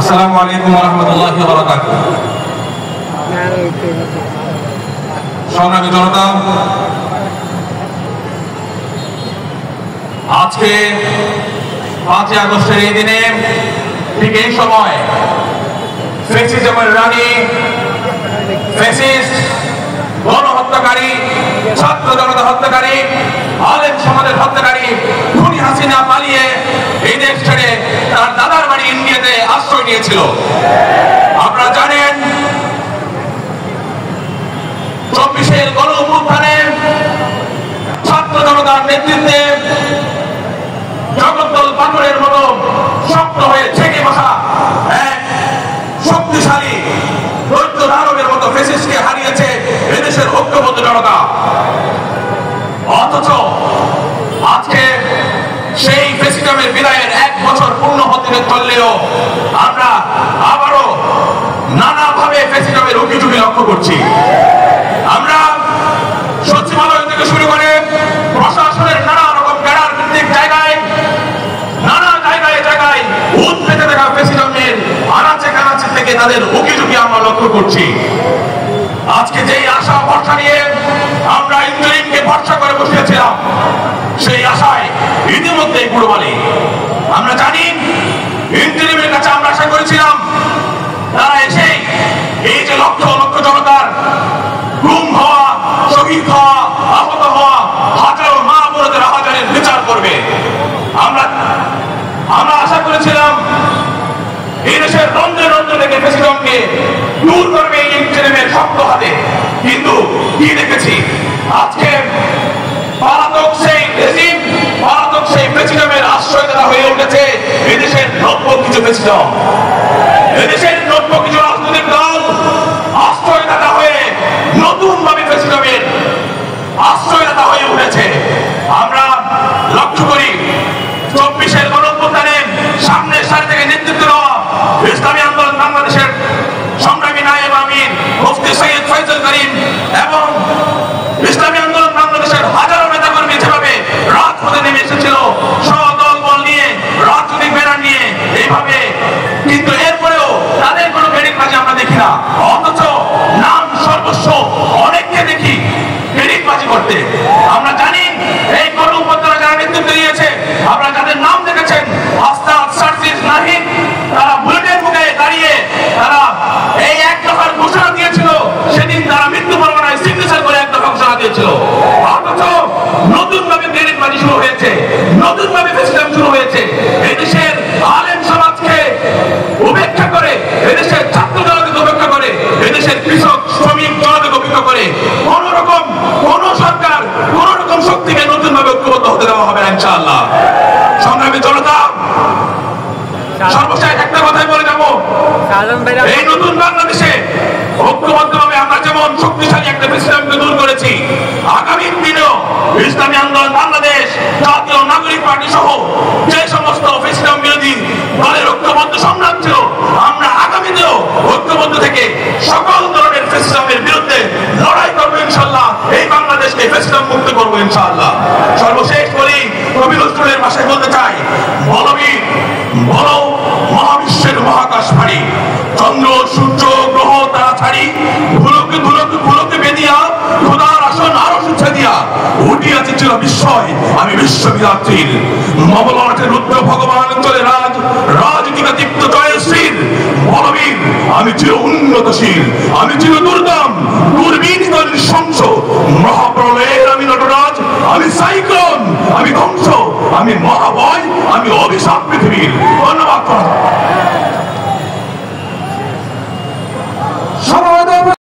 আসসালামু আলাইকুম ওয়া রাহমাতুল্লাহি ওয়া বারাকাতুহু। সংগ্রামী জনতা, আজকে 5 আগস্টের এই দিনে ঠিক এই সময় ফ্যাসিজমের রানী, ফ্যাসিস্ট, গণহত্যাকারী, ছাত্র জনতা হত্যাকারী, আলেম সমাজের হত্যাকারী খুনি হাসিনা পালিয়ে এই দেশ ছেড়ে তার দাদার বাড়ি ইন্ডিয়াতে আশ্রয় নিয়েছিল। আপনারা জানেন 24-এর গণ অভ্যুত্থানে ছাত্র জনতার নেতৃত্বে জগদ্দল পাথরের মতো শক্ত হয়ে ঠেকে বসা এক শক্তিশালী দৈত্য দানবের মতো ফ্যাসিস্টকে হারিয়েছে এদেশের ঐক্যবদ্ধ জনতা। অথচ আজকে সেই ফ্যাসিজমের বিদায়ের 1 বছর পূর্ণ হতে চললেও আমরা আবারও নানাভাবে ফ্যাসিজমের উকিঝুঁকি লক্ষ্য করছি। আমরা সচিবালয় থেকে শুরু করে প্রশাসনের নানা রকম ক্যাডার ভিত্তিক জায়গায় ভূত পেতে থাকা ফ্যাসিজমের আনাচে কানাচে থেকে তাদের উকিঝুঁকি আমরা লক্ষ্য করছি। আজকে যেই আশা ভরসা নিয়ে আমরা ইন্টারিমকে ভরসা করে বসেছিলাম, সেই আশায় ইতিমধ্যে গুড়বালি। আমরা জানি ইন্টারিমের কাছে আমরা আশা করেছিলাম তারা এসে এই যে লক্ষ লক্ষ জনতার গুম হওয়া, শহীদ হওয়া, আহত হওয়া হাজারো মা বোনদের হাজারের বিচার করবে। আমরা আশা করেছিলাম এই দেশের রন্ধ্রে রন্ধ্রে থেকে ফ্যাসিজমকে দূর করবে এই ইন্টারিমের শক্ত হাতে। কিন্তু কি দেখেছি আজকে পলাতক সেই রেজিম, পলাতক সেই ফ্যাসিজমের আশ্রয়দাতা হয়ে উঠেছে এদেশের নব্য কিছু ফ্যাসিজম। এদেশের নব্য কিছু রাজনৈতিক দল আশ্রয়দাতা হয়ে নতুন ভাবে ফ্যাসিজমের আশ্রয়দাতা হয়ে উঠেছে। আমরা লক্ষ্য করি 24-এর গণ অভ্যুত্থানে সামনের সারি থেকে নেতৃত্ব দেওয়া ইসলামী আন্দোলন বাংলাদেশের সংগ্রামী নায়েব আমির মুফতি সৈয়দ ফয়জুল করিম এবং ইসলামী আন্দোলন বাংলাদেশের হাজারো নেতাকর্মী যেভাবে রাজপথে নেমে এসেছিল সদল বল নিয়ে, রাজনৈতিক ব্যানার নিয়ে এইভাবে, কিন্তু এরপরেও তাদের কোনো ক্রেডিটবাজি আমরা দেখি না। অথচ নাম সর্বস্ব অনেককে দেখি ক্রেডিটবাজি করতে। আমরা জানি এই গণ অভ্যুত্থানে যারা নেতৃত্ব দিয়েছে, আপনারা যাদের নাম দেখেছেন, আস্তাদ, সার্জিস, নাহিদ, তারা বুলেটের মুখে দাঁড়িয়ে তারা এই এক দফার ঘোষণা দিয়েছিল। সেদিন তারা মৃত্যু পরোয়ানায় সিগনেচার করে এক দফা ঘোষণা দিয়েছিল। অথচ নতুন ভাবে ক্রেডিটবাজি শুরু হয়েছে, নতুন ভাবে ফ্যাসিজম শুরু হয়েছে। এদেশের আলেম সমাজকে উপেক্ষা করে, এদেশের ছাত্র জনতাকে উপেক্ষা করে, এদেশের কৃষক শ্রমিক জনতাকে উপেক্ষা করে কোন সরকার কোন রকম শক্তিকে নতুন ভাবে ঐক্যবদ্ধ হতে দেওয়া হবে না ইনশাআল্লাহ। সংগ্রামী জনতা, সর্বশেষ একটা কথাই বলে যাব, এই নতুন বাংলাদেশে ঐক্যবদ্ধভাবে আমরা যেমন শক্তিশালী একটা ফ্যাসিজমকে দূর করেছি, আগামী দিনেও ইসলামী আন্দোলন বাংলাদেশ, জাতীয় নাগরিক পার্টি সহ যে সমস্ত ফ্যাসিজম বিরোধী দলের ঐক্যবদ্ধ সংগ্রাম ছিল, আমরা আগামী দিনেও ঐক্যবদ্ধ থেকে সকল ধরনের ফ্যাসিজমের বিরুদ্ধে লড়াই করবো ইনশাআল্লাহ। এই বাংলাদেশকে ফ্যাসিজম মুক্ত করবো ইনশাআল্লাহ। সর্বশেষ বলি, কবি নজরুলের ভাষায় বলতে চাই, বলবীর বলো মহাবিশ্বের মহাকাশ ভারী, চন্দ্র সূর্য গ্রহ তারা ছাড়ি, ধুলোকে ধুলোকে ধুলোকে বেদিয়া খোদার আসন আরো সুচ্ছে দিয়া উঠিয়াছে চির বিস্ময় আমি বিশ্ববিধাত্রীর মবলমাঠে রুদ্র ভগবান চলে রাজ, রাজনীতিকা দীপ্ত জয়শ্রীর। বলবীর আমি চির উন্নতশীল, আমি চির দুর্দম, দূরবীন নৃশংস, মহাপ্রলয়ের আমি নটরাজ, আমি সাইক্লোন, আমি ধ্বংস, আমি মহাভয়, আমি অভিশাপ।